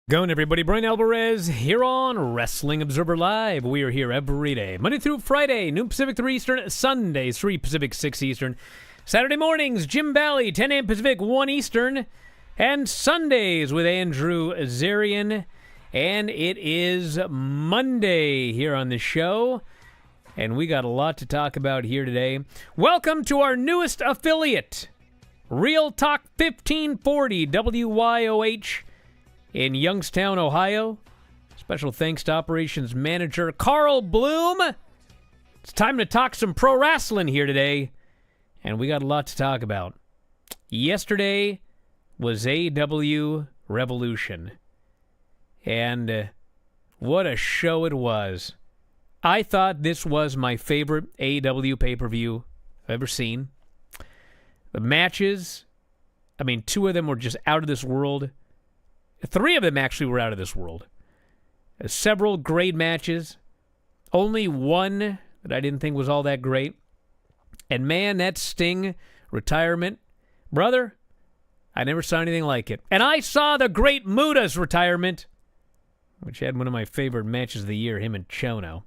Going, everybody. Bryan Alvarez here on Wrestling Observer Live. We are here every day, Monday through Friday, noon Pacific, 3 Eastern, Sundays, 3 Pacific, 6 Eastern. Saturday mornings, Jim Valley, 10 a.m. Pacific, 1 Eastern. And Sundays with Andrew Zarian. And it is Monday here on the show. And we got a lot to talk about here today. Welcome to our newest affiliate, Real Talk 1540 WYOH. In Youngstown, Ohio. Special thanks to Operations Manager Carl Bloom. It's time to talk some pro wrestling here today, and we got a lot to talk about. Yesterday was AEW Revolution, and what a show it was. I thought this was my favorite AEW pay-per-view I've ever seen. The matches, I mean, 2 of them were just out of this world. 3 of them actually were out of this world. Several great matches. Only one that I didn't think was all that great. And man, that Sting retirement, brother, I never saw anything like it. And I saw the Great Muta's retirement, which had one of my favorite matches of the year, him and Chono.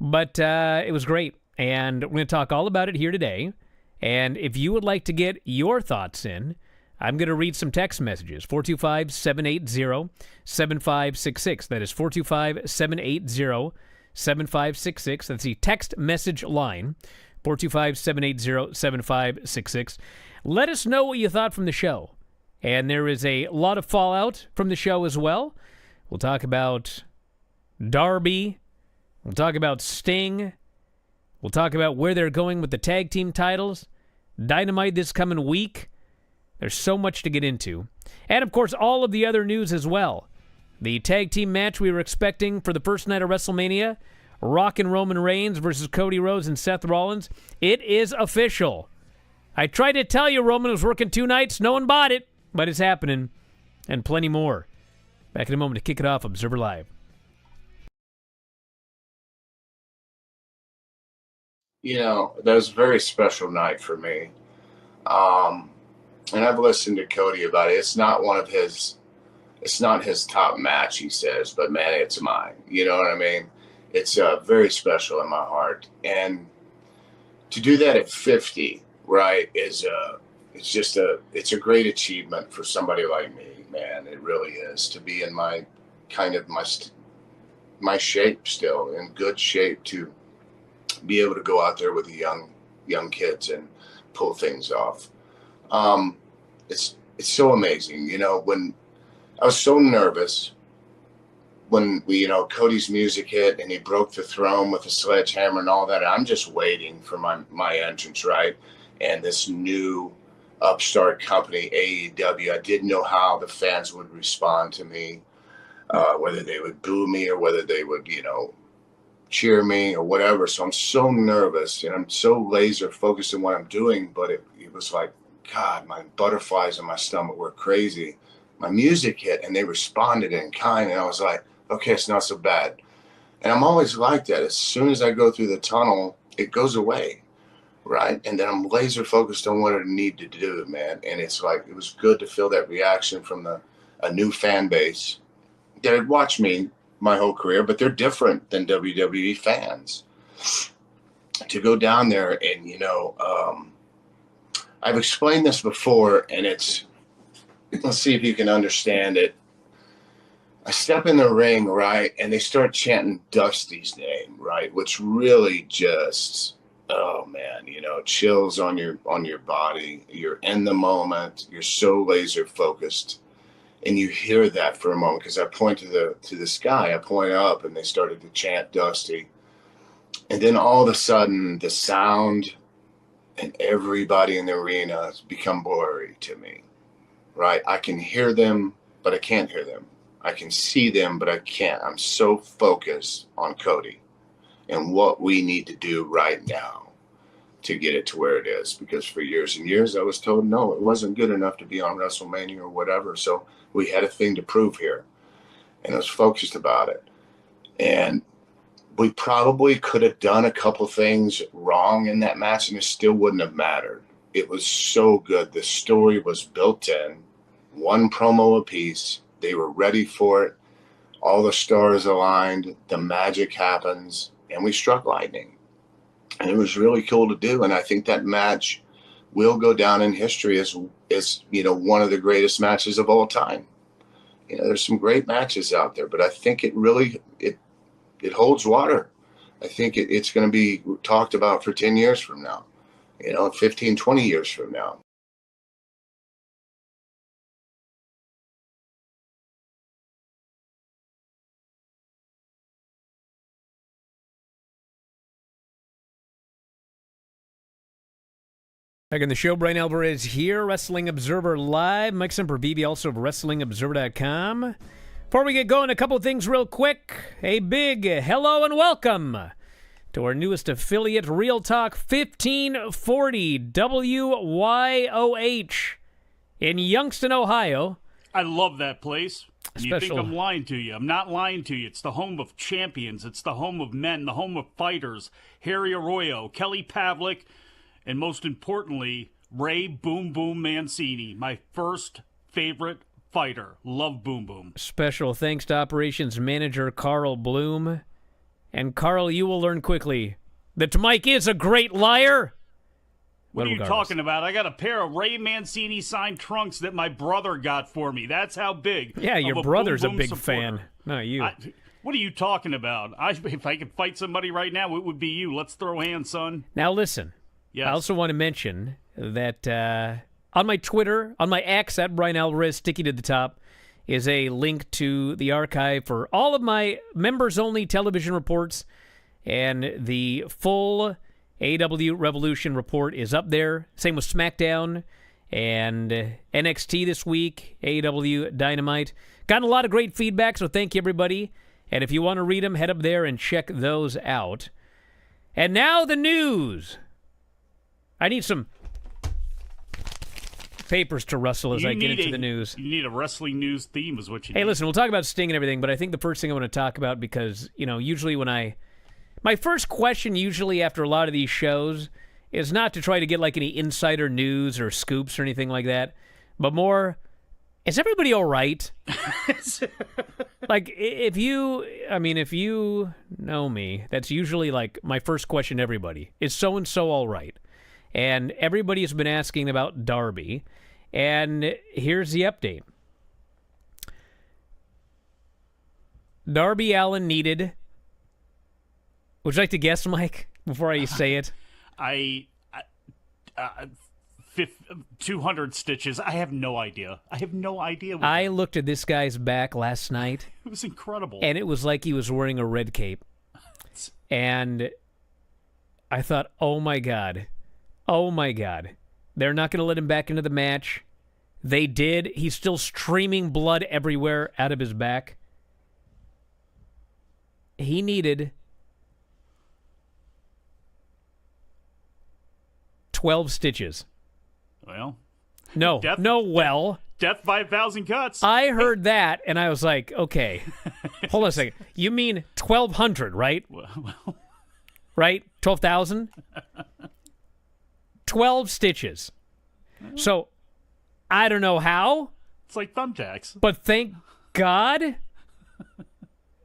But it was great. And we're going to talk all about it here today. And if you would like to get your thoughts in, I'm going to read some text messages. 425-780-7566. That is 425-780-7566. That's the text message line. 425-780-7566. Let us know what you thought from the show. And there is a lot of fallout from the show as well. We'll talk about Darby. We'll talk about Sting. We'll talk about where they're going with the tag team titles. Dynamite this coming week. There's so much to get into. And, of course, all of the other news as well. The tag team match we were expecting for the first night of WrestleMania, Rock and Roman Reigns versus Cody Rhodes and Seth Rollins, it is official. I tried to tell you Roman was working 2 nights. No one bought it, but it's happening. And plenty more. Back in a moment to kick it off, Observer Live. You know, that was a very special night for me. And I've listened to Cody about it. It's not his top match, he says, but man, it's mine. You know what I mean? It's very special in my heart. And to do that at 50, right, it's a great achievement for somebody like me, man. It really is, to be in my shape still, in good shape, to be able to go out there with the young kids and pull things off. It's so amazing, you know. When I was so nervous when Cody's music hit and he broke the throne with a sledgehammer and all that. I'm just waiting for my entrance, right? And this new upstart company, AEW, I didn't know how the fans would respond to me, whether they would boo me or whether they would, cheer me or whatever. So I'm so nervous and I'm so laser focused on what I'm doing, but it was like, God, my butterflies in my stomach were crazy. My music hit and they responded in kind, and I was like, okay, it's not so bad. And I'm always like that. As soon as I go through the tunnel, it goes away, right? And then I'm laser focused on what I need to do, man. And it's like, it was good to feel that reaction from a new fan base that had watched me my whole career, but they're different than WWE fans. To go down there and, I've explained this before, and let's see if you can understand it. I step in the ring, right, and they start chanting Dusty's name, right, which really just, oh man, chills on your body. You're in the moment. You're so laser focused. And you hear that for a moment, because I point to the sky, I point up, and they started to chant Dusty. And then all of a sudden, the sound and everybody in the arena has become blurry to me, right? I can hear them, but I can't hear them. I can see them, but I can't. I'm so focused on Cody and what we need to do right now to get it to where it is. Because for years and years, I was told, no, it wasn't good enough to be on WrestleMania or whatever. So we had a thing to prove here, and I was focused about it. And we probably could have done a couple things wrong in that match, and it still wouldn't have mattered. It was so good. The story was built in, one promo apiece. They were ready for it. All the stars aligned. The magic happens, and we struck lightning. And it was really cool to do. And I think that match will go down in history as one of the greatest matches of all time. There's some great matches out there, but I think it really it holds water. I think it's going to be talked about for 10 years from now, 15, 20 years from now. Back in the show, Bryan Alvarez here, Wrestling Observer Live. Mike Sempervive, also of WrestlingObserver.com. Before we get going, a couple of things real quick. A big hello and welcome to our newest affiliate, Real Talk 1540 WYOH in Youngstown, Ohio. I love that place. You think I'm lying to you. I'm not lying to you. It's the home of champions. It's the home of men, the home of fighters. Harry Arroyo, Kelly Pavlik, and most importantly, Ray Boom Boom Mancini, my first favorite fighter. Love Boom Boom. Special thanks to Operations Manager Carl Bloom. And Carl, you will learn quickly that Mike is a great liar. What are you talking about? I got a pair of Ray Mancini signed trunks that my brother got for me. That's how big. Yeah, your brother's a big fan. No, you. What are you talking about? If I could fight somebody right now, it would be you. Let's throw hands, son. Now listen. Yes. I also want to mention that on my Twitter, on my X at Bryan Alvarez, sticky to the top, is a link to the archive for all of my members-only television reports, and the full AEW Revolution report is up there. Same with SmackDown and NXT this week, AEW Dynamite. Gotten a lot of great feedback, so thank you, everybody. And if you want to read them, head up there and check those out. And now the news. I need some papers to rustle as I get into the news. You need a wrestling news theme is what you need. Hey, listen, we'll talk about Sting and everything, but I think the first thing I want to talk about, because, usually my first question usually after a lot of these shows is not to try to get like any insider news or scoops or anything like that, but more, is everybody all right? Like, if you know me, that's usually like my first question to everybody. Is so-and-so all right? And everybody's been asking about Darby. And here's the update. Darby Allin needed... Would you like to guess, Mike, before I say it? 200 stitches. I have no idea. I looked at this guy's back last night. It was incredible. And it was like he was wearing a red cape. And I thought, oh my God. They're not going to let him back into the match. They did. He's still streaming blood everywhere out of his back. He needed 12 stitches. Well. Death by 1,000 cuts. I heard that, and I was like, okay. Hold on a second. You mean 1,200, right? Well. Right? 12,000? 12 stitches. So, I don't know how. It's like thumbtacks. But thank God.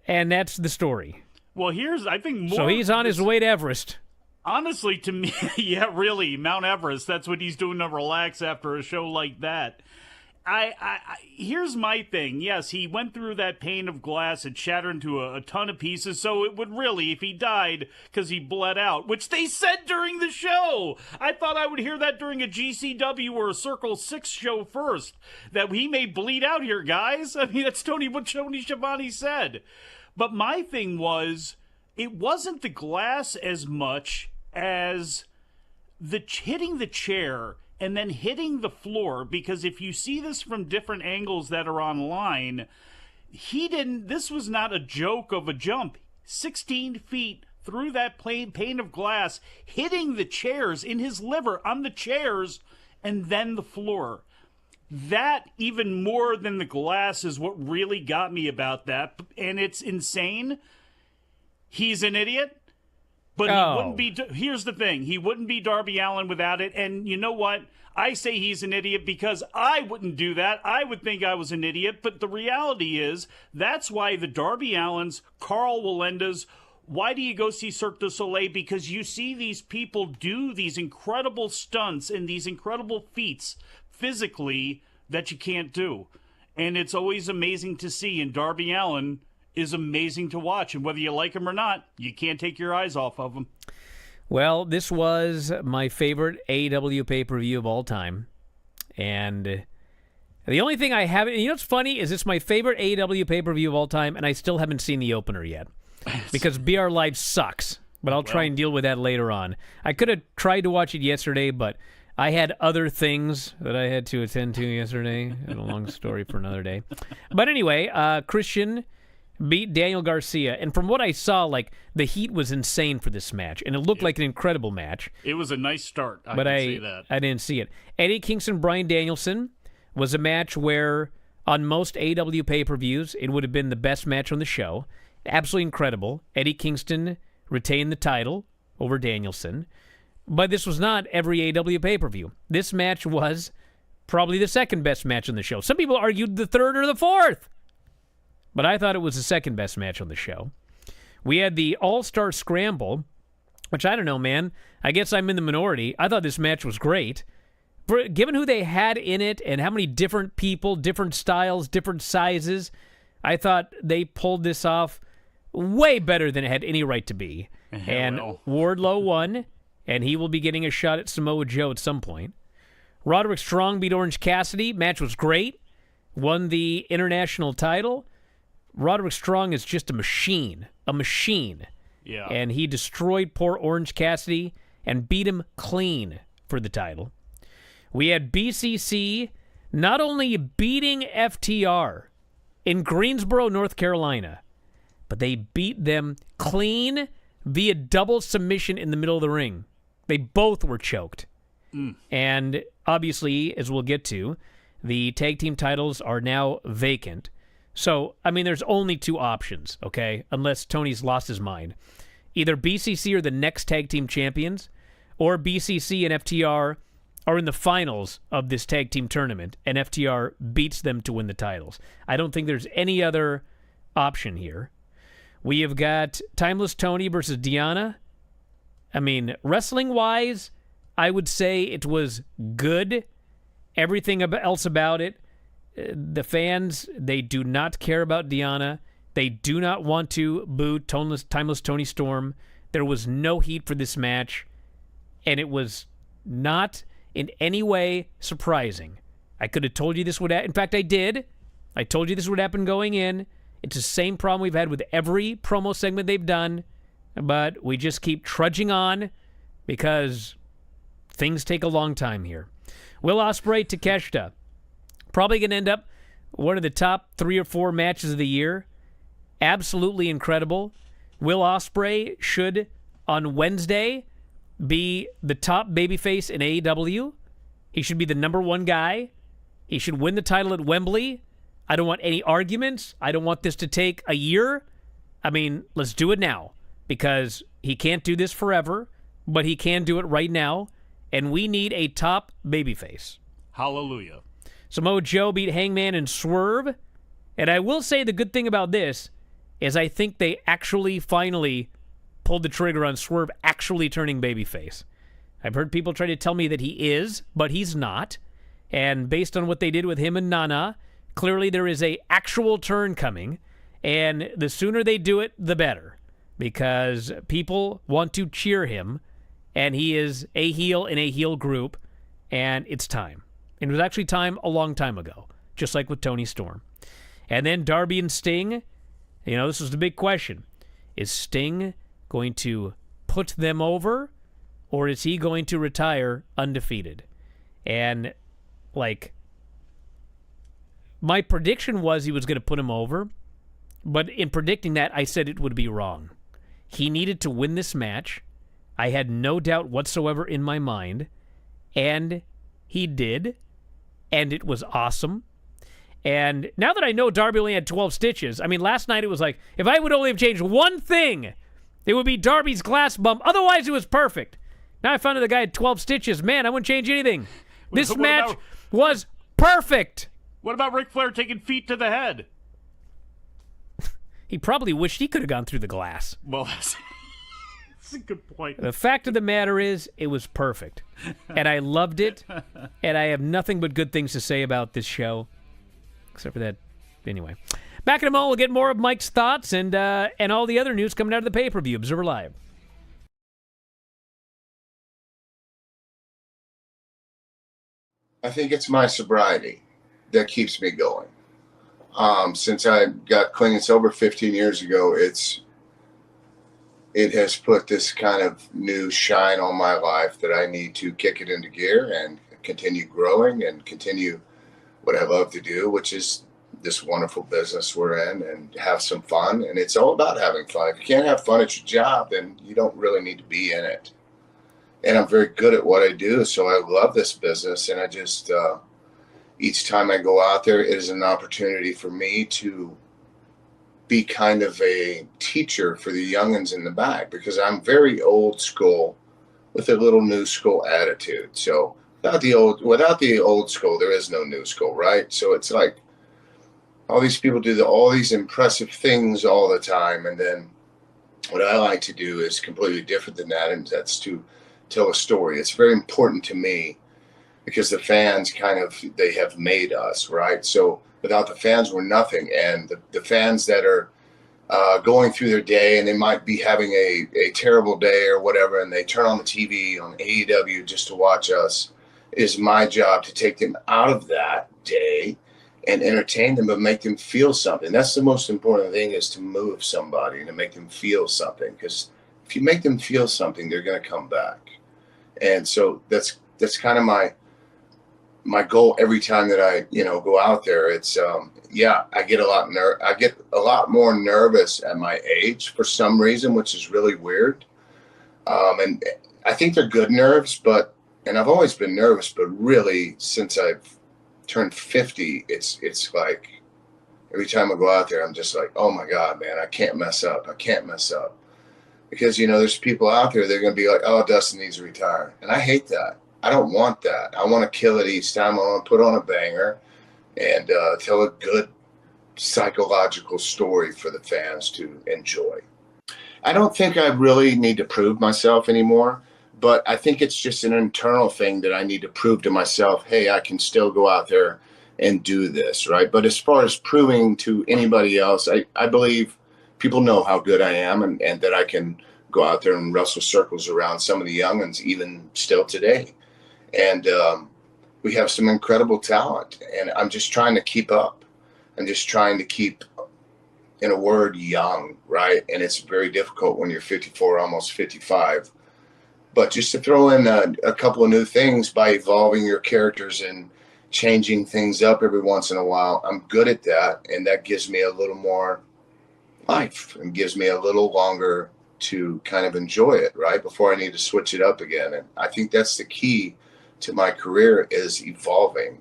And that's the story. Well, I think more. So he's on his way to Everest. Honestly, to me, yeah, really, Mount Everest, that's what he's doing to relax after a show like that. Here's my thing. Yes, he went through that pane of glass and shattered into a ton of pieces, so it would really, if he died because he bled out, which they said during the show. I thought I would hear that during a GCW or a Circle 6 show first, that he may bleed out here, guys. I mean, that's what Tony Schiavone said. But my thing was, it wasn't the glass as much as hitting the chair and then hitting the floor, because if you see this from different angles that are online, this was not a joke of a jump. 16 feet through that pane of glass, hitting the chairs in his liver on the chairs and then the floor. That, even more than the glass, is what really got me about that. And it's insane. He's an idiot. But he wouldn't be. Here's the thing: he wouldn't be Darby Allin without it. And you know what? I say he's an idiot because I wouldn't do that. I would think I was an idiot. But the reality is, that's why the Darby Allins, Carl Walendas. Why do you go see Cirque du Soleil? Because you see these people do these incredible stunts and these incredible feats physically that you can't do, and it's always amazing to see. And Darby Allin is amazing to watch, and whether you like him or not, you can't take your eyes off of him. Well, this was my favorite AEW pay-per-view of all time, and the only thing I haven't, you know what's funny, is it's my favorite AEW pay-per-view of all time, and I still haven't seen the opener yet, because BR Live sucks, but I'll try and deal with that later on. I could have tried to watch it yesterday, but I had other things that I had to attend to yesterday. I had a long story for another day. But anyway, Christian beat Daniel Garcia, and from what I saw, like, the heat was insane for this match, and it looked like an incredible match. It was a nice start. I didn't see it. Eddie Kingston, Bryan Danielson was a match where on most AEW pay-per-views it would have been the best match on the show. Absolutely incredible. Eddie Kingston retained the title over Danielson. But this was not every AEW pay-per-view. This match was probably the second best match on the show. Some people argued the third or the fourth. But I thought it was the second best match on the show. We had the All-Star Scramble, which I don't know, man. I guess I'm in the minority. I thought this match was great. Given who they had in it and how many different people, different styles, different sizes, I thought they pulled this off way better than it had any right to be. And Wardlow won, and he will be getting a shot at Samoa Joe at some point. Roderick Strong beat Orange Cassidy. Match was great. Won the international title. Roderick Strong is just a machine. A machine. Yeah. And he destroyed poor Orange Cassidy and beat him clean for the title. We had BCC not only beating FTR in Greensboro, North Carolina, but they beat them clean via double submission in the middle of the ring. They both were choked. And obviously, as we'll get to, the tag team titles are now vacant. So, I mean, there's only two options, okay? Unless Tony's lost his mind. Either BCC are the next tag team champions, or BCC and FTR are in the finals of this tag team tournament, and FTR beats them to win the titles. I don't think there's any other option here. We have got Timeless Tony versus Deanna. I mean, wrestling-wise, I would say it was good. Everything else about it, the fans, they do not care about Deanna. They do not want to boo Timeless Tony Storm. There was no heat for this match, and it was not in any way surprising. I could have told you this would happen. In fact, I did. I told you this would happen going in. It's the same problem we've had with every promo segment they've done, but we just keep trudging on because things take a long time here. Will Ospreay, Takeshita. Probably going to end up one of the top 3 or 4 matches of the year. Absolutely incredible. Will Ospreay should, on Wednesday, be the top babyface in AEW. He should be the number 1 guy. He should win the title at Wembley. I don't want any arguments. I don't want this to take a year. I mean, let's do it now, because he can't do this forever, but he can do it right now, and we need a top babyface. Hallelujah. Samoa Joe beat Hangman and Swerve, and I will say the good thing about this is I think they actually finally pulled the trigger on Swerve actually turning babyface. I've heard people try to tell me that he is, but he's not. And based on what they did with him and Nana, clearly there is a actual turn coming. And the sooner they do it, the better. Because people want to cheer him. And he is a heel in a heel group. And it's time. And it was actually time a long time ago. Just like with Tony Storm. And then Darby and Sting. This was the big question. Is Sting going to put them over? Or is he going to retire undefeated? And, my prediction was he was going to put him over. But in predicting that, I said it would be wrong. He needed to win this match. I had no doubt whatsoever in my mind. And he did. And it was awesome. And now that I know Darby only had 12 stitches, last night it was like, if I would only have changed one thing, it would be Darby's glass bump. Otherwise, it was perfect. Now I found out the guy had 12 stitches. Man, I wouldn't change anything. This match was perfect. What about Ric Flair taking feet to the head? He probably wished he could have gone through the glass. Well, that's a good point. The fact of the matter is, it was perfect. And I loved it. And I have nothing but good things to say about this show. Except for that. Anyway. Back in a moment, we'll get more of Mike's thoughts and all the other news coming out of the pay-per-view. Observer Live. I think it's my sobriety that keeps me going. Since I got clean and sober 15 years ago, it has put this kind of new shine on my life that I need to kick it into gear and continue growing and continue what I love to do, which is this wonderful business we're in, and have some fun. And it's all about having fun. If you can't have fun at your job, then you don't really need to be in it. And I'm very good at what I do, so I love this business. And I just, each time I go out there, it is an opportunity for me to be kind of a teacher for the youngins in the back, because I'm very old school with a little new school attitude. So without the old school, there is no new school, right? So it's like all these people do all these impressive things all the time, and then what I like to do is completely different than that, and that's to tell a story. It's very important to me because the fans they have made us, right? So without the fans, we're nothing. And the fans that are going through their day, and they might be having a terrible day or whatever, and they turn on the TV on AEW just to watch us, it is my job to take them out of that day and entertain them, but make them feel something. That's the most important thing, is to move somebody and to make them feel something. Because if you make them feel something, they're going to come back. And so that's kind of my goal every time that I go out there. It's I get a lot more nervous at my age for some reason, which is really weird. And I think they're good nerves, and I've always been nervous, but really since I've turned 50, it's like every time I go out there, I'm just like, oh my God, man, I can't mess up. Because, there's people out there, they're going to be like, oh, Dustin needs to retire. And I hate that. I don't want that. I want to kill it each time. I want to put on a banger and tell a good psychological story for the fans to enjoy. I don't think I really need to prove myself anymore, but I think it's just an internal thing that I need to prove to myself, hey, I can still go out there and do this, right? But as far as proving to anybody else, I believe people know how good I am, and that I can go out there and wrestle circles around some of the youngins even still today. And we have some incredible talent, and I'm just trying to keep up. I'm just trying to keep, in a word, young, right? And it's very difficult when you're 54, almost 55. But just to throw in a couple of new things by evolving your characters and changing things up every once in a while, I'm good at that, and that gives me a little more life and gives me a little longer to kind of enjoy it, right, before I need to switch it up again. And I think that's the key to my career, is evolving.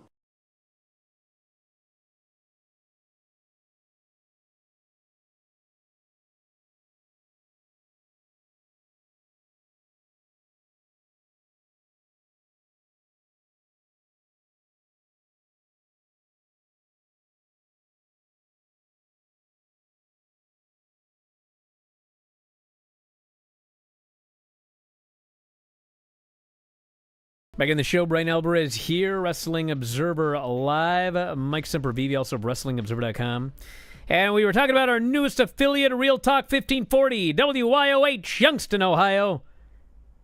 Back in the show, Bryan Alvarez here, Wrestling Observer Live. Mike Sempervive, also of WrestlingObserver.com. And we were talking about our newest affiliate, Real Talk 1540, WYOH, Youngstown, Ohio.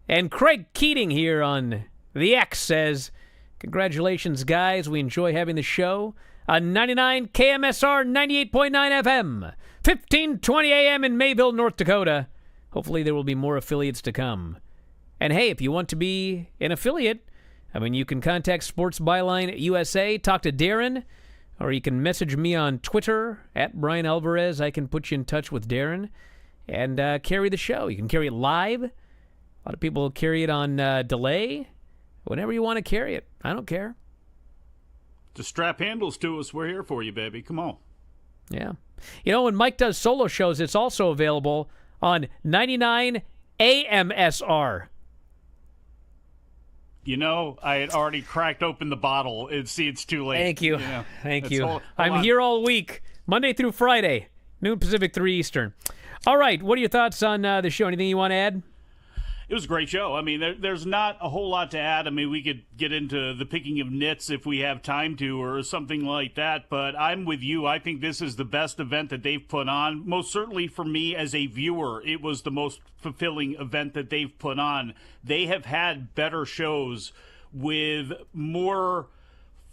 And Craig Keating here on the X says, congratulations, guys. We enjoy having the show on 99 KMSR 98.9 FM, 1520 AM in Mayville, North Dakota. Hopefully there will be more affiliates to come. And hey, if you want to be an affiliate, you can contact Sports Byline USA, talk to Darren, or you can message me on Twitter, @Bryan Alvarez. I can put you in touch with Darren and carry the show. You can carry it live. A lot of people carry it on delay. Whenever you want to carry it. I don't care. Just strap handles to us. We're here for you, baby. Come on. Yeah. When Mike does solo shows, it's also available on 99 AMSR. I had already cracked open the bottle. It's too late. Thank you. Thank you. I'm here all week, Monday through Friday, noon Pacific, 3 Eastern. All right. What are your thoughts on the show? Anything you want to add? It was a great show. There's not a whole lot to add. We could get into the picking of nits if we have time to or something like that, but I'm with you. I think this is the best event that they've put on. Most certainly for me as a viewer, it was the most fulfilling event that they've put on. They have had better shows with more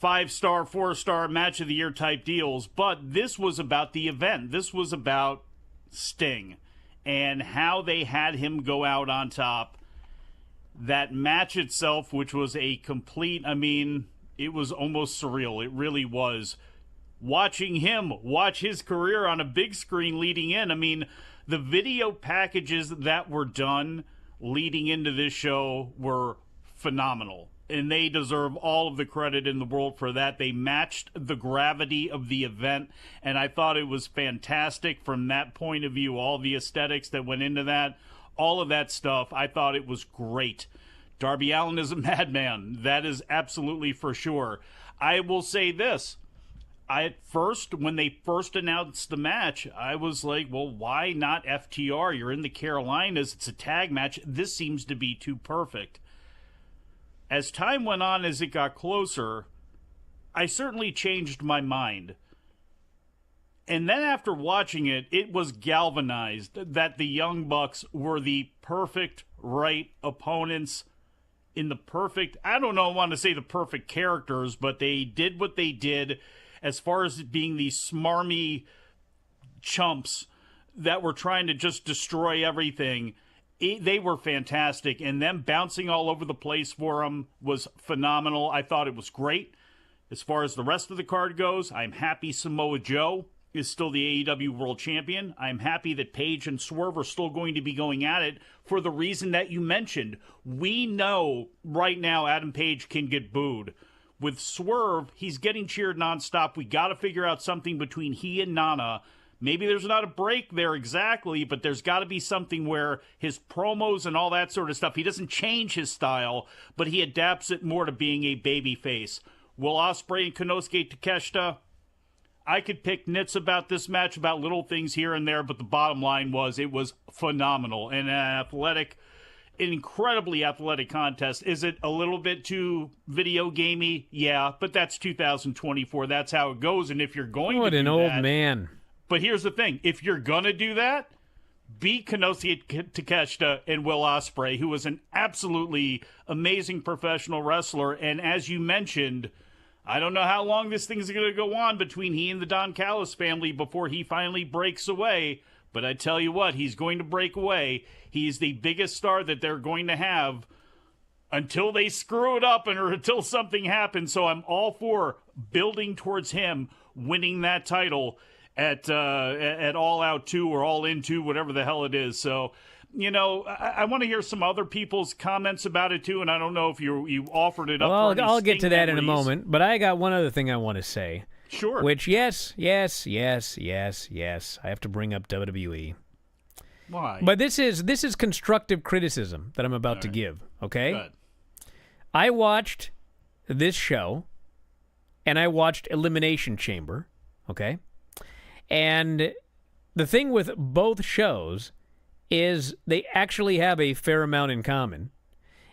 5-star, 4-star match of the year type deals, but this was about the event. This was about Sting and how they had him go out on top. That match itself, which was a complete, it was almost surreal. It really was. Watching him watch his career on a big screen leading in. The video packages that were done leading into this show were phenomenal. And they deserve all of the credit in the world for that. They matched the gravity of the event, and I thought it was fantastic from that point of view. All the aesthetics that went into that, all of that stuff, I thought it was great. Darby Allin is a madman. That is absolutely for sure. I will say this. At first, when they first announced the match, I was like, well, why not FTR? You're in the Carolinas. It's a tag match. This seems to be too perfect. As time went on, as it got closer, I certainly changed my mind. And then after watching it, it was galvanized that the Young Bucks were the perfect right opponents in the perfect, I want to say the perfect characters, but they did what they did as far as being these smarmy chumps that were trying to just destroy everything. They were fantastic, and them bouncing all over the place for them was phenomenal. I thought it was great. As far as the rest of the card goes, I'm happy Samoa Joe is still the AEW World Champion. I'm happy that Paige and Swerve are still going to be going at it for the reason that you mentioned. We know right now Adam Page can get booed. With Swerve, he's getting cheered nonstop. We got to figure out something between he and Nana. Maybe there's not a break there exactly, but there's got to be something where his promos and all that sort of stuff, he doesn't change his style, but he adapts it more to being a babyface. Will Ospreay and Konosuke Takeshita? I could pick nits about this match, about little things here and there, but the bottom line was it was phenomenal. And an incredibly athletic contest. Is it a little bit too video gamey? Yeah, but that's 2024. That's how it goes. And if you're going to do that... What an old man. But here's the thing. If you're going to do that, beat Konosuke Takeshita and Will Ospreay, who was an absolutely amazing professional wrestler. And as you mentioned, I don't know how long this thing's going to go on between he and the Don Callis family before he finally breaks away. But I tell you what, he's going to break away. He's the biggest star that they're going to have until they screw it up or until something happens. So I'm all for building towards him winning that title at All Out 2 or All In 2, whatever the hell it is. So, I want to hear some other people's comments about it too, and I don't know if you offered it up. Well, I'll get to that in a moment, but I got one other thing I want to say. Sure. Which, yes, I have to bring up WWE. Why? But this is constructive criticism that I'm about to give, okay? Good. I watched this show, and I watched Elimination Chamber, okay? And the thing with both shows is they actually have a fair amount in common.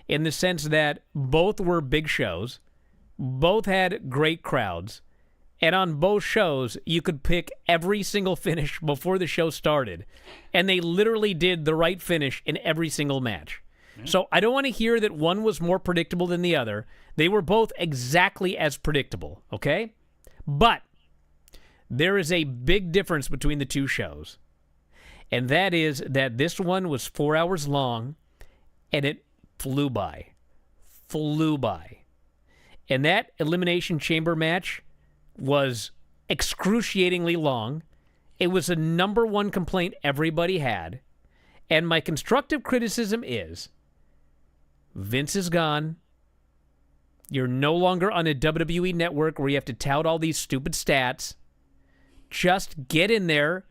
in the sense that both were big shows, both had great crowds, and on both shows, you could pick every single finish before the show started, and they literally did the right finish in every single match. So I don't want to hear that one was more predictable than the other. They were both exactly as predictable, okay? But there is a big difference between the two shows, and that is that this one was 4 hours long, and it flew by. Flew by. And that Elimination Chamber match was excruciatingly long. It was a number one complaint everybody had. And my constructive criticism is, Vince is gone. You're no longer on a WWE network where you have to tout all these stupid stats. Just get in there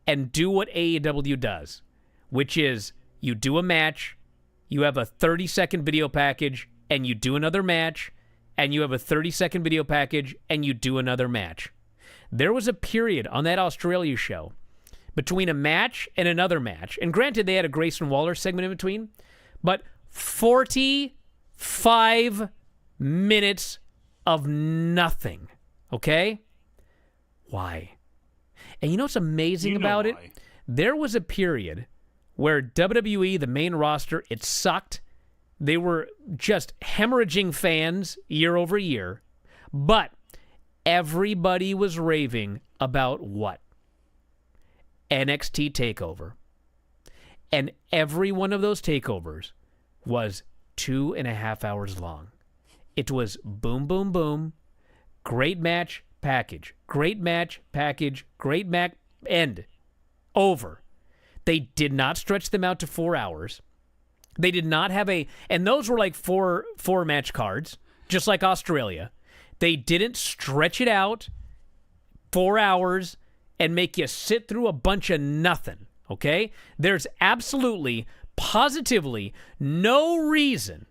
and do what AEW does, which is you do a match, you have a 30-second video package, and you do another match, and you have a 30-second video package, and you do another match. There was a period on that Australia show between a match and another match, and granted they had a Grayson Waller segment in between, but 45 minutes of nothing, okay? Why? And you know what's amazing about it? There was a period where WWE, the main roster, it sucked. They were just hemorrhaging fans year over year. But everybody was raving about what? NXT TakeOver. And every one of those takeovers was 2.5 hours long. It was boom, boom, boom. Great match, package. Great match, package. Great match, end. Over. They did not stretch them out to 4 hours. They did not have and those were like four match cards, just like Australia. They didn't stretch it out 4 hours and make you sit through a bunch of nothing, okay? There's absolutely, positively no reason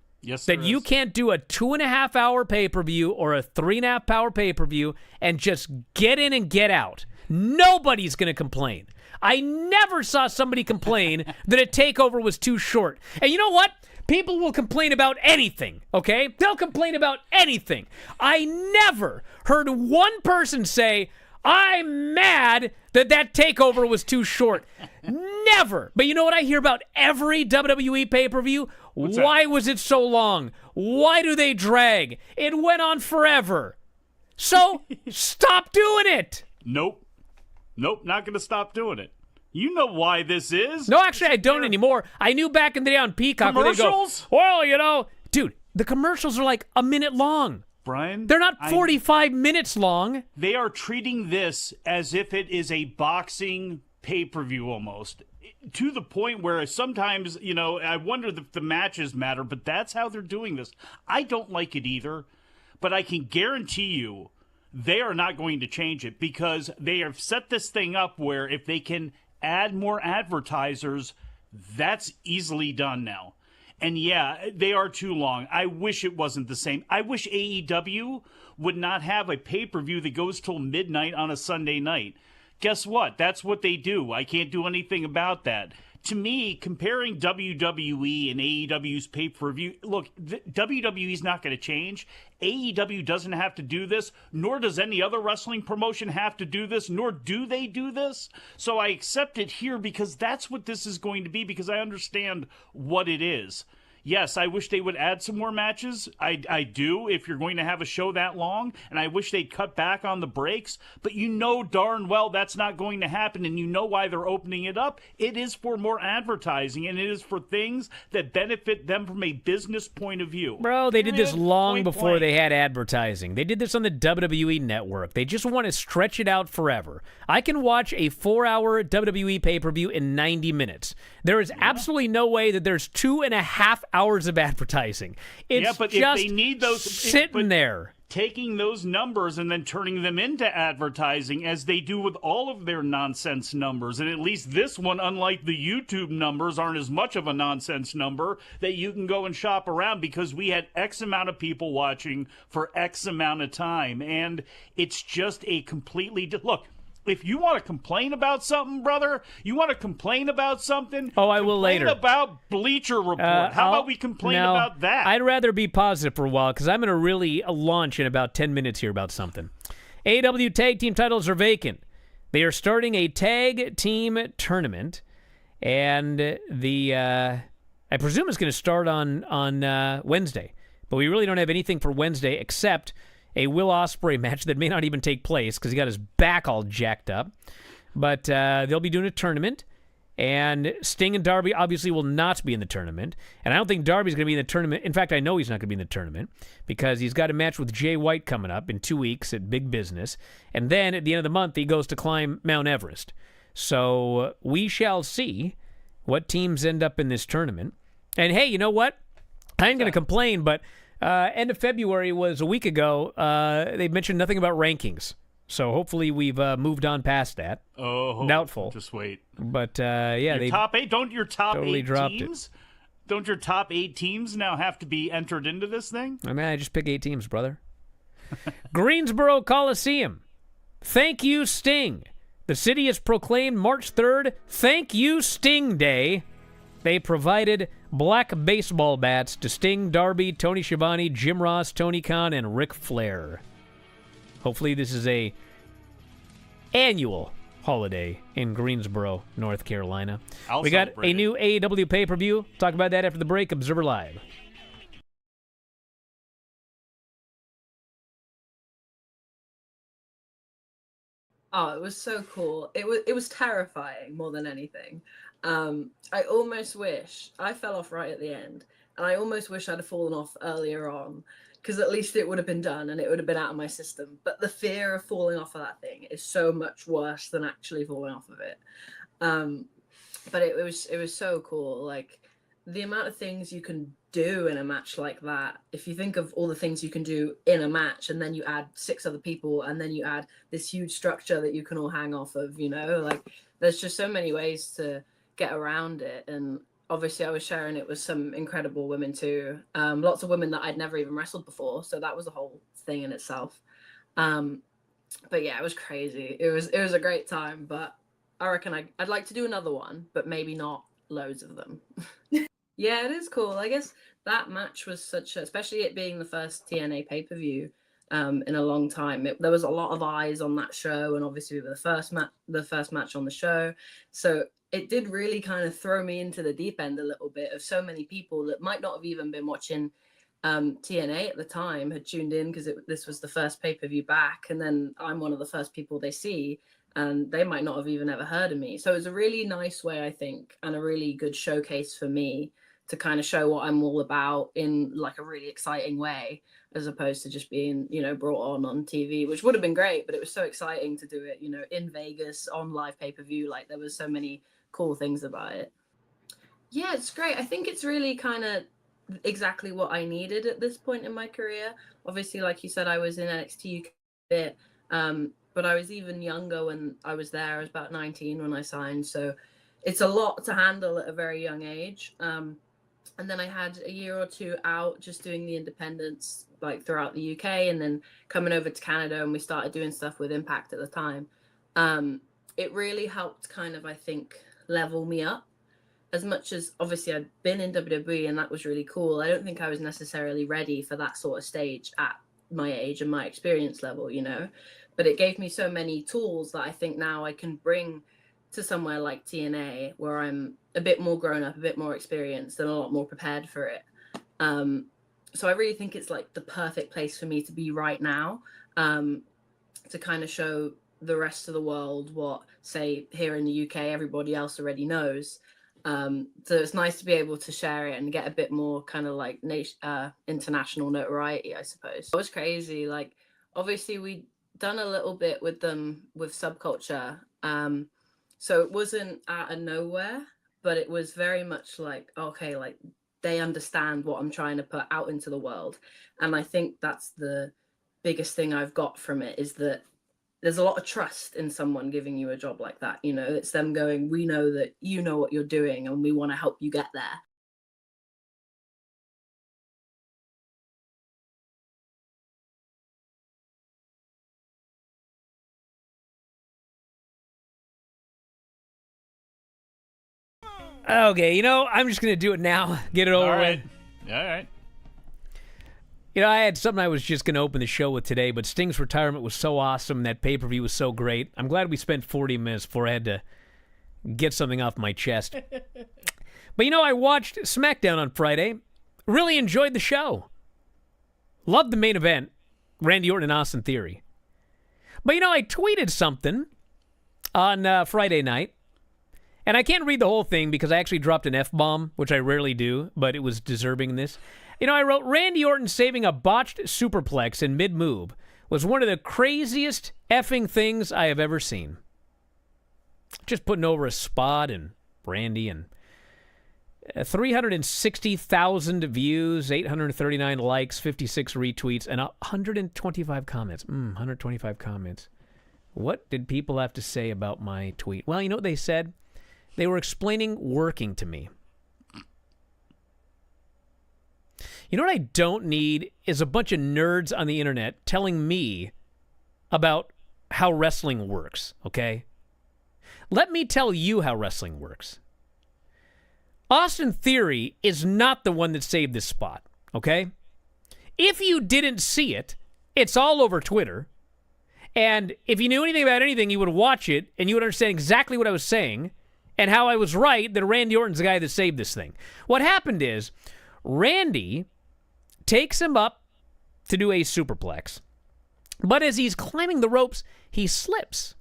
that you can't do a 2.5 hour pay-per-view or a 3.5 hour pay-per-view and just get in and get out. Nobody's going to complain. I never saw somebody complain that a takeover was too short. And you know what? People will complain about anything, okay? They'll complain about anything. I never heard one person say, I'm mad that takeover was too short. Never. But you know what I hear about every WWE pay-per-view? Why was it so long? Why do they drag? It went on forever. So, stop doing it. Nope, not going to stop doing it. You know why this is. No, actually, I don't anymore. I knew back in the day on Peacock where they go, well, you know. Dude, the commercials are like a minute long. Brian? They're not 45 minutes long. They are treating this as if it is a boxing pay-per-view almost. To the point where sometimes, you know, I wonder if the matches matter, but that's how they're doing this. I don't like it either, but I can guarantee you they are not going to change it because they have set this thing up where if they can add more advertisers, that's easily done now. And yeah, they are too long. I wish it wasn't the same. I wish AEW would not have a pay-per-view that goes till midnight on a Sunday night. Guess what? That's what they do. I can't do anything about that. To me, comparing WWE and AEW's pay-per-view, look, WWE's not going to change. AEW doesn't have to do this, nor does any other wrestling promotion have to do this, nor do they do this. So I accept it here because that's what this is going to be, because I understand what it is. Yes, I wish they would add some more matches. I do, if you're going to have a show that long, and I wish they'd cut back on the breaks, but you know darn well that's not going to happen, and you know why they're opening it up. It is for more advertising, and it is for things that benefit them from a business point of view. Bro, they did this long before they had advertising. They did this on the WWE Network. They just want to stretch it out forever. I can watch a 4-hour WWE pay-per-view in 90 minutes. There is absolutely no way that there's 2.5 hours of advertising. It's but just if they need those, sitting there. Taking those numbers and then turning them into advertising as they do with all of their nonsense numbers. And at least this one, unlike the YouTube numbers, aren't as much of a nonsense number that you can go and shop around because we had X amount of people watching for X amount of time. And it's just a completely... Look, if you want to complain about something, brother, you want to complain about something. Oh, I will later. About Bleacher Report. How about we complain about that? I'd rather be positive for a while because I'm going to really launch in about 10 minutes here about something. AEW tag team titles are vacant. They are starting a tag team tournament, and I presume it's going to start on Wednesday. But we really don't have anything for Wednesday except a Will Ospreay match that may not even take place because he got his back all jacked up. But they'll be doing a tournament, and Sting and Darby obviously will not be in the tournament. And I don't think Darby's going to be in the tournament. In fact, I know he's not going to be in the tournament because he's got a match with Jay White coming up in 2 weeks at Big Business. And then at the end of the month, he goes to climb Mount Everest. So we shall see what teams end up in this tournament. And hey, you know what? I ain't going to complain, but end of February was a week ago. They mentioned nothing about rankings. So hopefully we've moved on past that. Oh, doubtful. Just wait. But yeah, they top 8. Don't your top totally 8 dropped teams? Don't your top 8 teams now have to be entered into this thing? I mean, I just pick 8 teams, brother. Greensboro Coliseum. Thank you, Sting. The city has proclaimed March 3rd, Thank You, Sting Day. They provided black baseball bats to Sting, Darby, Tony Schiavone, Jim Ross, Tony Khan, and Ric Flair. Hopefully this is a annual holiday in Greensboro, North Carolina. We got a new AEW pay-per-view. Talk about that after the break. Observer Live. Oh, it was so cool. It was terrifying more than anything. I almost wish I fell off right at the end, and I almost wish I'd have fallen off earlier on, because at least it would have been done and it would have been out of my system. But the fear of falling off of that thing is so much worse than actually falling off of it. But it was so cool. Like, the amount of things you can do in a match like that, if you think of all the things you can do in a match, and then you add 6 other people, and then you add this huge structure that you can all hang off of, like, there's just so many ways to get around it. And obviously I was sharing it with some incredible women too, lots of women that I'd never even wrestled before, so that was a whole thing in itself. But yeah, it was crazy. It was a great time, but I reckon I'd like to do another one, but maybe not loads of them. Yeah, it is cool. I guess that match was especially it being the first TNA pay-per-view in a long time. There was a lot of eyes on that show, and obviously we were the first match on the show. So it did really kind of throw me into the deep end a little bit of so many people that might not have even been watching TNA at the time had tuned in because this was the first pay-per-view back, and then I'm one of the first people they see, and they might not have even ever heard of me. So it was a really nice way, I think, and a really good showcase for me to kind of show what I'm all about in like a really exciting way, as opposed to just being, brought on TV, which would have been great, but it was so exciting to do it, in Vegas on live pay-per-view. Like, there was so many cool things about it. Yeah, it's great. I think it's really kind of exactly what I needed at this point in my career. Obviously, like you said, I was in NXT UK a bit, but I was even younger when I was there. I was about 19 when I signed, so it's a lot to handle at a very young age. And then I had a year or 2 out just doing the independents like throughout the UK, and then coming over to Canada, and we started doing stuff with Impact at the time. It really helped kind of, I think, level me up. As much as obviously I'd been in WWE and that was really cool, I don't think I was necessarily ready for that sort of stage at my age and my experience level, but it gave me so many tools that I think now I can bring to somewhere like TNA, where I'm a bit more grown up, a bit more experienced, and a lot more prepared for it. So I really think it's like the perfect place for me to be right now, to kind of show the rest of the world what, say, here in the UK, everybody else already knows. So it's nice to be able to share it and get a bit more kind of like international notoriety, I suppose. It was crazy. Like, obviously we'd done a little bit with them with Subculture. So it wasn't out of nowhere, but it was very much like, okay, like they understand what I'm trying to put out into the world. And I think that's the biggest thing I've got from it, is that there's a lot of trust in someone giving you a job like that. It's them going, we know that you know what you're doing and we want to help you get there. Okay, I'm just going to do it now. Get it over with. All right. I had something I was just going to open the show with today, but Sting's retirement was so awesome. That pay-per-view was so great. I'm glad we spent 40 minutes before I had to get something off my chest. But, I watched SmackDown on Friday. Really enjoyed the show. Loved the main event, Randy Orton and Austin Theory. But, I tweeted something on Friday night. And I can't read the whole thing because I actually dropped an F-bomb, which I rarely do, but it was deserving in this. I wrote, Randy Orton saving a botched superplex in mid-move was one of the craziest effing things I have ever seen. Just putting over a spot and Randy and 360,000 views, 839 likes, 56 retweets, and 125 comments. 125 comments. What did people have to say about my tweet? Well, you know what they said? They were explaining working to me. You know what I don't need is a bunch of nerds on the internet telling me about how wrestling works, okay? Let me tell you how wrestling works. Austin Theory is not the one that saved this spot, okay? If you didn't see it, it's all over Twitter. And if you knew anything about anything, you would watch it and you would understand exactly what I was saying and how I was right that Randy Orton's the guy that saved this thing. What happened is Randy takes him up to do a superplex. But as he's climbing the ropes, he slips.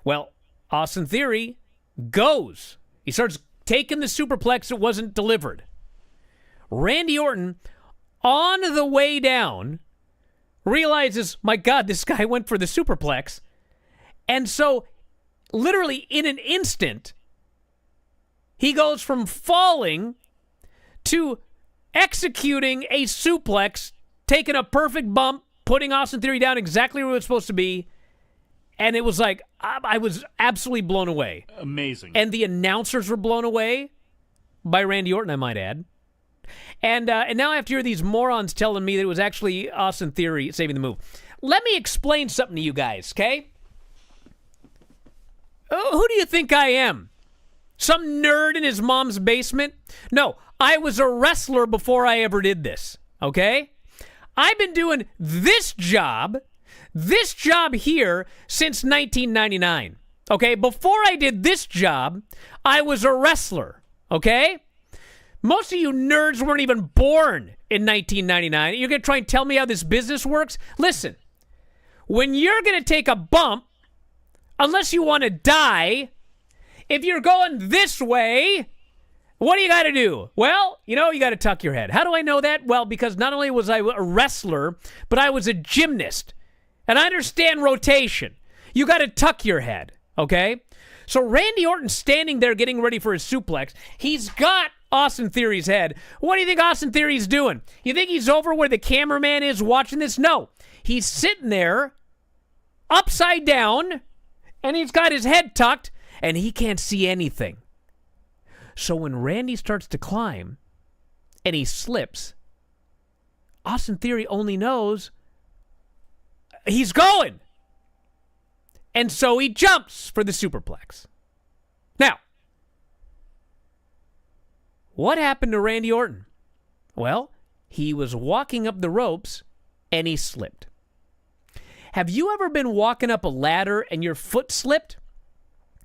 Well, Austin Theory goes. He starts taking the superplex that wasn't delivered. Randy Orton, on the way down, realizes, my God, this guy went for the superplex. And so, literally in an instant, he goes from falling to executing a suplex, taking a perfect bump, putting Austin Theory down exactly where it was supposed to be. And it was like, I was absolutely blown away. Amazing. And the announcers were blown away by Randy Orton, I might add. And now I have to hear these morons telling me that it was actually Austin Theory saving the move. Let me explain something to you guys, okay? Who do you think I am? Some nerd in his mom's basement? No, I was a wrestler before I ever did this, okay? I've been doing this job here since 1999, okay? Before I did this job, I was a wrestler, okay? Most of you nerds weren't even born in 1999. You're going to try and tell me how this business works? Listen, when you're going to take a bump, unless you want to die, if you're going this way, what do you got to do? Well, you got to tuck your head. How do I know that? Well, because not only was I a wrestler, but I was a gymnast. And I understand rotation. You got to tuck your head, okay? So Randy Orton's standing there getting ready for his suplex. He's got Austin Theory's head. What do you think Austin Theory's doing? You think he's over where the cameraman is watching this? No. He's sitting there upside down, and he's got his head tucked, and he can't see anything. So when Randy starts to climb, and he slips, Austin Theory only knows he's going. And so he jumps for the superplex. Now, what happened to Randy Orton? Well, he was walking up the ropes and he slipped. Have you ever been walking up a ladder and your foot slipped?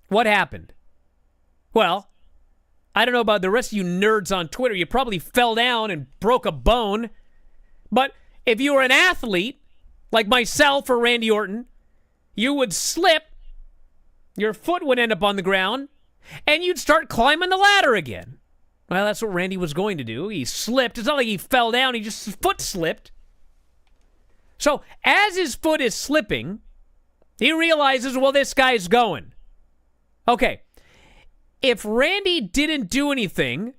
What happened? Well, I don't know about the rest of you nerds on Twitter. You probably fell down and broke a bone. But if you were an athlete, like myself or Randy Orton, you would slip, your foot would end up on the ground, and you'd start climbing the ladder again. Well, that's what Randy was going to do. He slipped. It's not like he fell down. His foot slipped. So as his foot is slipping, he realizes, well, this guy's going. Okay, if Randy didn't do anything,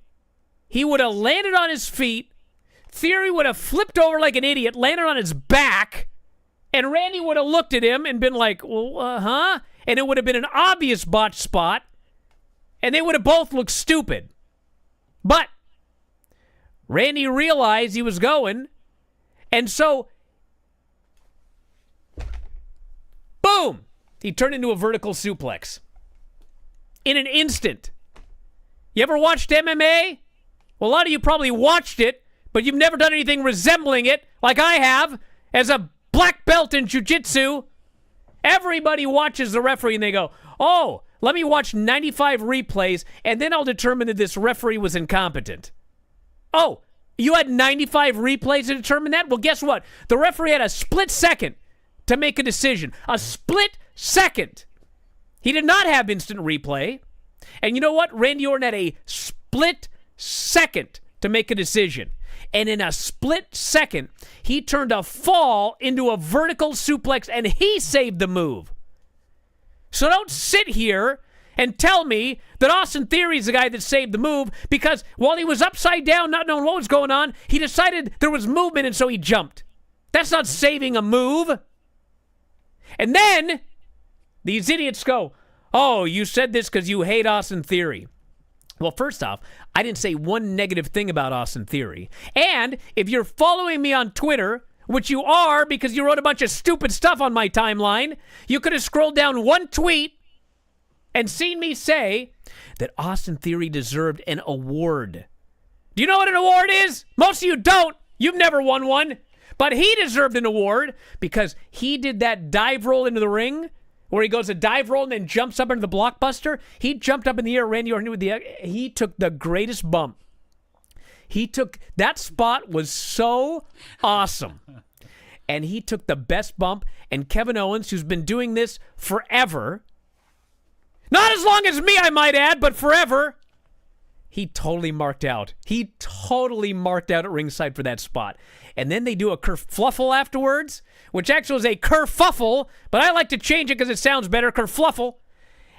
he would have landed on his feet, Theory would have flipped over like an idiot, landed on his back, and Randy would have looked at him and been like, well, huh? And it would have been an obvious botch spot, and they would have both looked stupid. But Randy realized he was going, and so, boom, he turned into a vertical suplex. in an instant. You ever watched MMA? Well, a lot of you probably watched it, but you've never done anything resembling it like I have as a black belt in jiu-jitsu. Everybody watches the referee and they go, oh, let me watch 95 replays and then I'll determine that this referee was incompetent. Oh, you had 95 replays to determine that? Well, guess what? The referee had a split second to make a decision. A split second. He did not have instant replay. And you know what? Randy Orton had a split second to make a decision. And in a split second, he turned a fall into a vertical suplex, and he saved the move. So don't sit here and tell me that Austin Theory is the guy that saved the move, because while he was upside down, not knowing what was going on, he decided there was movement, and so he jumped. That's not saving a move. And then these idiots go, oh, you said this because you hate Austin Theory. Well, first off, I didn't say one negative thing about Austin Theory. And if you're following me on Twitter, which you are because you wrote a bunch of stupid stuff on my timeline, you could have scrolled down one tweet and seen me say that Austin Theory deserved an award. Do you know what an award is? Most of you don't. You've never won one. But he deserved an award because he did that dive roll into the ring where he goes a dive roll and then jumps up into the blockbuster. He jumped up in the air, Randy Orton, he took the greatest bump. That spot was so awesome. And he took the best bump, and Kevin Owens, who's been doing this forever, not as long as me, I might add, but forever, he totally marked out. He totally marked out at ringside for that spot. And then they do a kerfluffle afterwards, which actually is a kerfuffle, but I like to change it because it sounds better, kerfluffle.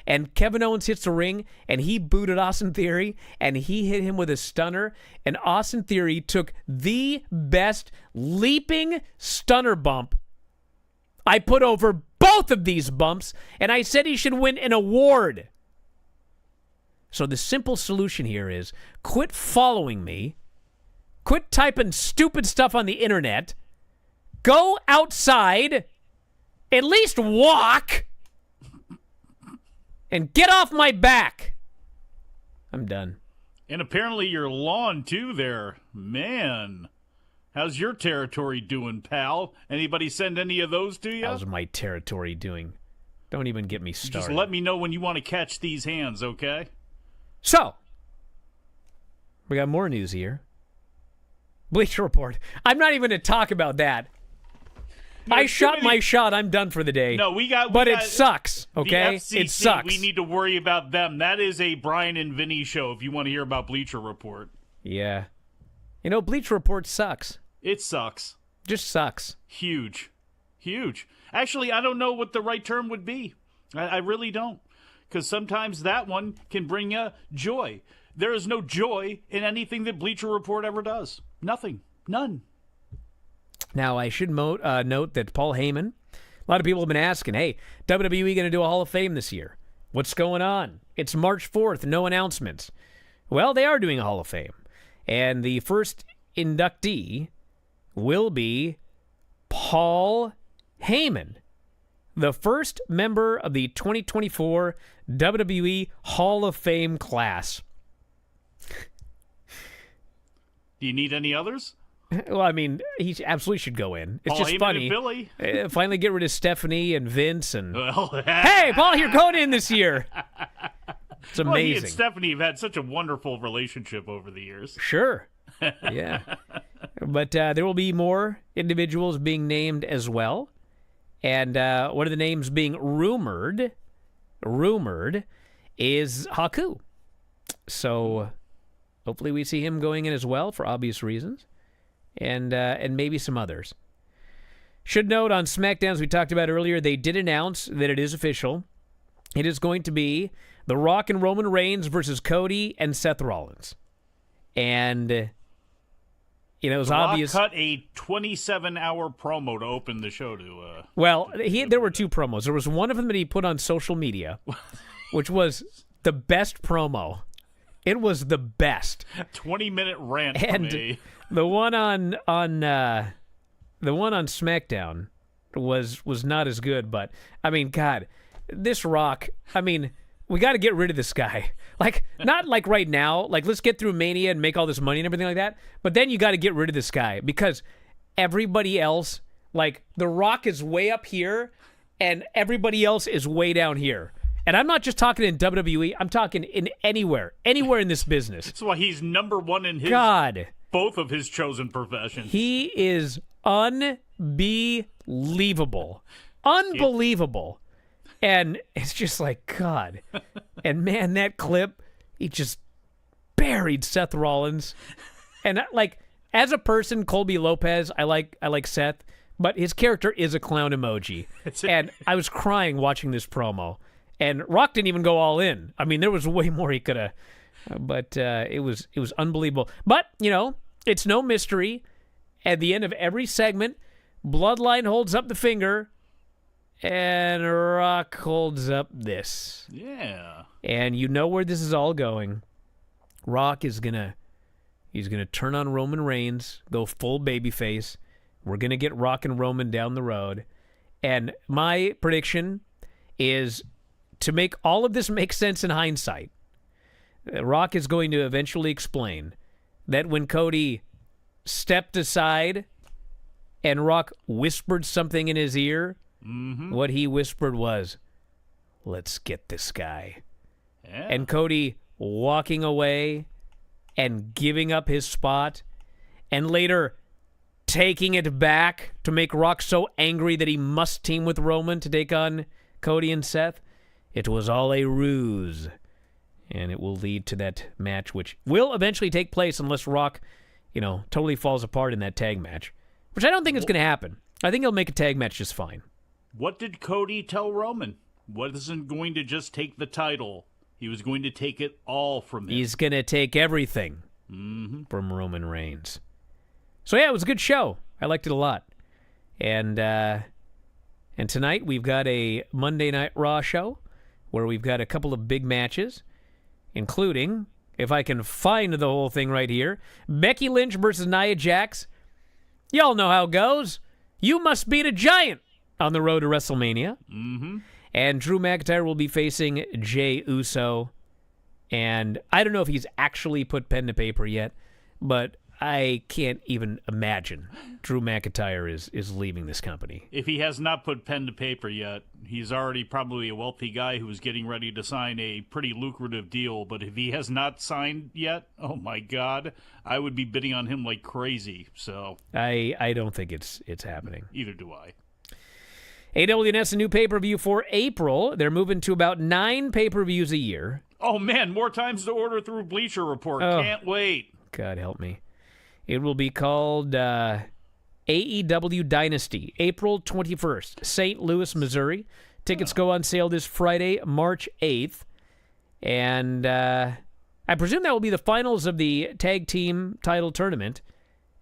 And Kevin Owens hits the ring, and he booted Austin Theory, and he hit him with a stunner, and Austin Theory took the best leaping stunner bump I put over both of these bumps, and I said he should win an award. So the simple solution here is quit following me, quit typing stupid stuff on the internet, go outside, at least walk, and get off my back. I'm done. And apparently your lawn, too, there. Man, how's your territory doing, pal? Anybody send any of those to you? How's my territory doing? Don't even get me started. Just let me know when you want to catch these hands, okay? So, we got more news here. Bleacher Report. I'm not even going to talk about that. No, I shot my shot. I'm done for the day. No, but it sucks, okay? FCC, it sucks. We need to worry about them. That is a Brian and Vinny show if you want to hear about Bleacher Report. Yeah. You know, Bleacher Report sucks. It sucks. Just sucks. Huge. Huge. Actually, I don't know what the right term would be. I really don't. Because sometimes that one can bring you joy. There is no joy in anything that Bleacher Report ever does. Nothing. None. Now, I should note that Paul Heyman, a lot of people have been asking, hey, WWE going to do a Hall of Fame this year? What's going on? It's March 4th, no announcements. Well, they are doing a Hall of Fame. And the first inductee will be Paul Heyman, the first member of the 2024 WWE Hall of Fame class. Do you need any others? Well, I mean, he absolutely should go in. It's Paul just Heyman funny. And Billy. Finally get rid of Stephanie and Vince. And well, hey, Paul, you're going in this year. It's amazing. Well, he and Stephanie have had such a wonderful relationship over the years. Sure. Yeah. But there will be more individuals being named as well. And one of the names being rumored is Haku. So hopefully we see him going in as well for obvious reasons. And maybe some others. Should note on SmackDown, as we talked about earlier, they did announce that it is official. It is going to be The Rock and Roman Reigns versus Cody and Seth Rollins. And, you know, it was obvious. Rock cut a 27-hour promo to open the show to... Well, there were two promos. There was one of them that he put on social media, which was the best promo. It was the best. 20-minute rant and from me. The one on SmackDown was not as good, but I mean, God, this Rock, I mean, we got to get rid of this guy. Like, not like right now. Like, let's get through Mania and make all this money and everything like that. But then you got to get rid of this guy because everybody else, like, The Rock is way up here and everybody else is way down here. And I'm not just talking in WWE. I'm talking in anywhere in this business. That's why he's number one in both of his chosen professions. He is unbelievable. Unbelievable. And it's just like, God. And man, that clip, he just buried Seth Rollins. And like, as a person, Colby Lopez, I like Seth, but his character is a clown emoji. And I was crying watching this promo. And Rock didn't even go all in. I mean, there was way more he could have. But it was unbelievable. But, you know, it's no mystery. At the end of every segment, Bloodline holds up the finger, and Rock holds up this. Yeah. And you know where this is all going. Rock is he's gonna turn on Roman Reigns, go full babyface. We're gonna get Rock and Roman down the road. And my prediction is to make all of this make sense in hindsight. Rock is going to eventually explain that when Cody stepped aside and Rock whispered something in his ear, what he whispered was, "Let's get this guy." Yeah. And Cody walking away and giving up his spot and later taking it back to make Rock so angry that he must team with Roman to take on Cody and Seth. It was all a ruse. And it will lead to that match, which will eventually take place unless Rock, you know, totally falls apart in that tag match, which I don't think is going to happen. I think he'll make a tag match just fine. What did Cody tell Roman? Wasn't going to just take the title. He was going to take it all from him. He's going to take everything from Roman Reigns. So, yeah, it was a good show. I liked it a lot. And tonight we've got a Monday Night Raw show where we've got a couple of big matches, including, if I can find the whole thing right here, Becky Lynch versus Nia Jax. Y'all know how it goes. You must beat a giant on the road to WrestleMania. And Drew McIntyre will be facing Jey Uso. And I don't know if he's actually put pen to paper yet, but I can't even imagine Drew McIntyre is leaving this company. If he has not put pen to paper yet, he's already probably a wealthy guy who is getting ready to sign a pretty lucrative deal. But if he has not signed yet, oh my God, I would be bidding on him like crazy. So I don't think it's happening. Either do I. AWNS, a new pay-per-view for April. They're moving to about 9 pay-per-views a year. Oh man, more times to order through Bleacher Report. Can't wait. God help me. It will be called AEW Dynasty, April 21st, St. Louis, Missouri. Tickets go on sale this Friday, March 8th. And I presume that will be the finals of the tag team title tournament.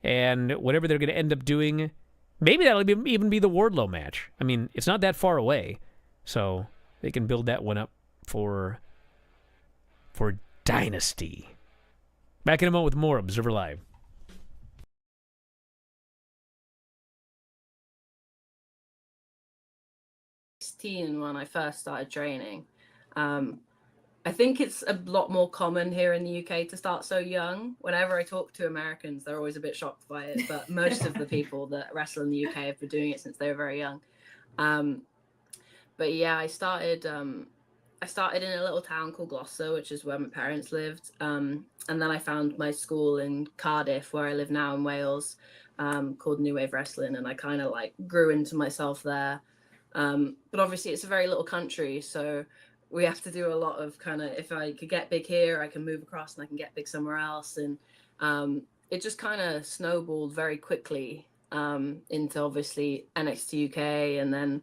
And whatever they're going to end up doing, maybe that'll even be the Wardlow match. I mean, it's not that far away. So they can build that one up for Dynasty. Back in a moment with more Observer Live. When I first started training. I think it's a lot more common here in the UK to start so young. Whenever I talk to Americans, they're always a bit shocked by it, but most of the people that wrestle in the UK have been doing it since they were very young. But yeah, I started in a little town called Gloucester, which is where my parents lived. And then I found my school in Cardiff, where I live now in Wales, called New Wave Wrestling, and I kind of like grew into myself there. But obviously it's a very little country, so we have to do a lot of kind of, if I could get big here, I can move across and I can get big somewhere else. And it just kind of snowballed very quickly into obviously NXT UK, and then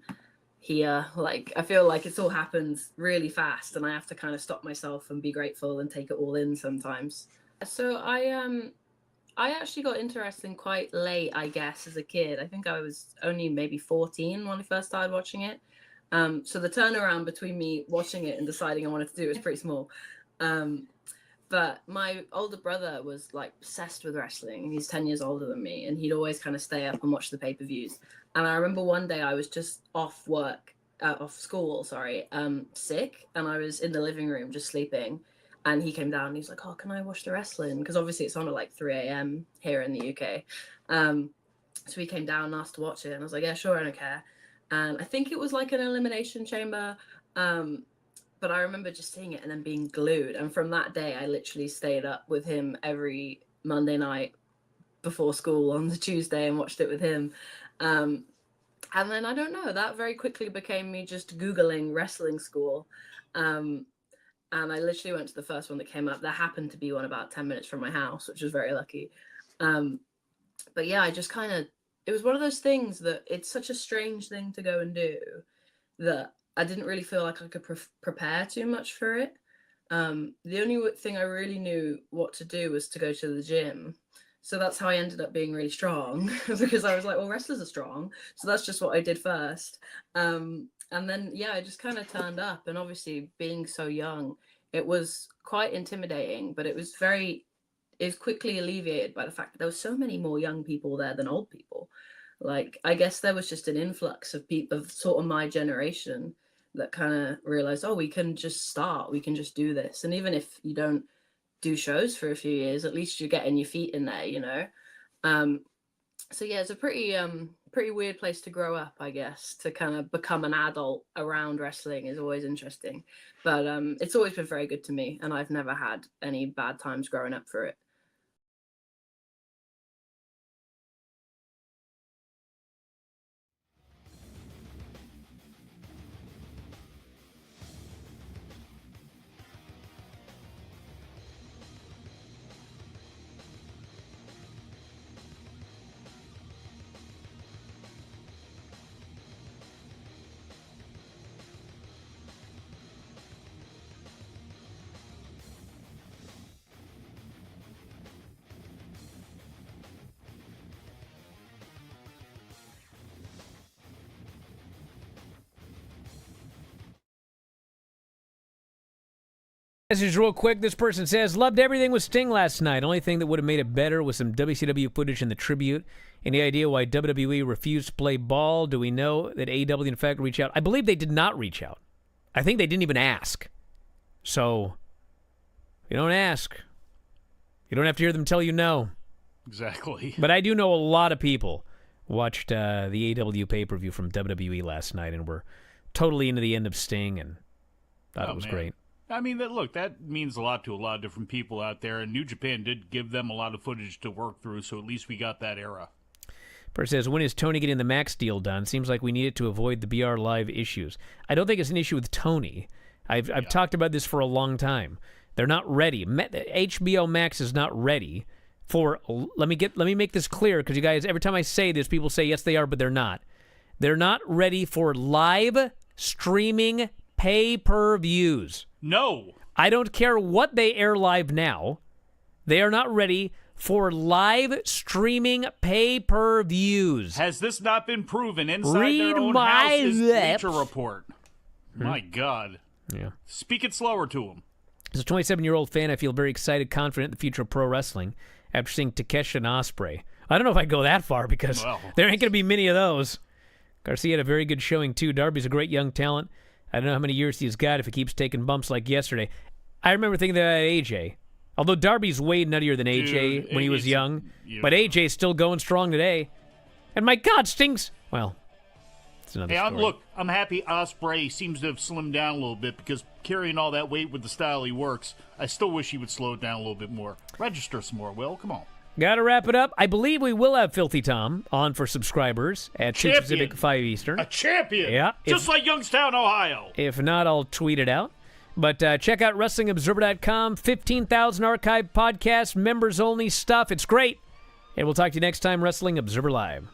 here, like, I feel like it's all happened really fast, and I have to kind of stop myself and be grateful and take it all in sometimes. So I actually got interested quite late, I guess, as a kid. I think I was only maybe 14 when I first started watching it. So the turnaround between me watching it and deciding I wanted to do it was pretty small. But my older brother was like obsessed with wrestling. He's 10 years older than me, and he'd always kind of stay up and watch the pay-per-views. And I remember one day I was just off work off school, sick, and I was in the living room just sleeping, and he came down and he's like, "Oh, can I watch the wrestling?" Because obviously it's on at like 3 a.m. here in the UK. So he came down and asked to watch it, and I was like, "Yeah, sure, I don't care." And I think it was like an elimination chamber, but I remember just seeing it and then being glued. And from that day, I literally stayed up with him every Monday night before school on the Tuesday and watched it with him. And then I don't know, that very quickly became me just Googling wrestling school. And I literally went to the first one that came up. There happened to be one about 10 minutes from my house, which was very lucky. But yeah, I just kind of, it was one of those things that it's such a strange thing to go and do that I didn't really feel like I could prepare too much for it. The only thing I really knew what to do was to go to the gym. So that's how I ended up being really strong because I was like, well, wrestlers are strong. So that's just what I did first. And then, yeah, I just kind of turned up. And obviously being so young, it was quite intimidating, but it was quickly alleviated by the fact that there were so many more young people there than old people. Like, I guess there was just an influx of people of sort of my generation that kind of realized, oh, we can just start, we can just do this. And even if you don't do shows for a few years, at least you're getting your feet in there, you know? So yeah, it's a pretty weird place to grow up, I guess. To kind of become an adult around wrestling is always interesting. But it's always been very good to me, and I've never had any bad times growing up for it. Message real quick. This person says, loved everything with Sting last night. Only thing that would have made it better was some WCW footage in the tribute. Any idea why WWE refused to play ball? Do we know that AEW in fact reached out? I believe they did not reach out. I think they didn't even ask. So, if you don't ask, you don't have to hear them tell you no. Exactly. But I do know a lot of people watched the AEW pay-per-view from WWE last night and were totally into the end of Sting and thought it was great. I mean, that means a lot to a lot of different people out there, and New Japan did give them a lot of footage to work through, so at least we got that era. Person says, when is Tony getting the Max deal done? Seems like we need it to avoid the BR Live issues. I don't think it's an issue with Tony. I've talked about this for a long time. They're not ready. HBO Max is not ready for... Let me make this clear, because you guys, every time I say this, people say, yes, they are, but they're not. They're not ready for live streaming pay-per-views. No. I don't care what they air live now. They are not ready for live streaming pay-per-views. Has this not been proven inside their own house's Bleacher Report? My God. Yeah. Speak it slower to them. As a 27-year-old fan, I feel very excited, confident in the future of pro wrestling after seeing Takeshita and Ospreay. I don't know if I'd go that far because there ain't going to be many of those. Garcia had a very good showing, too. Darby's a great young talent. I don't know how many years he's got if he keeps taking bumps like yesterday. I remember thinking that about AJ. Although Darby's way nuttier than AJ when he was young. But AJ's still going strong today. And my God, Sting's... Well, it's another story. Look, I'm happy Ospreay seems to have slimmed down a little bit because carrying all that weight with the style he works, I still wish he would slow it down a little bit more. Register some more, Will. Come on. Got to wrap it up. I believe we will have Filthy Tom on for subscribers at 2 Pacific, 5 Eastern. A champion! Yeah. Just like Youngstown, Ohio. If not, I'll tweet it out. But check out WrestlingObserver.com. 15,000 archive podcasts, members-only stuff. It's great. And we'll talk to you next time, Wrestling Observer Live.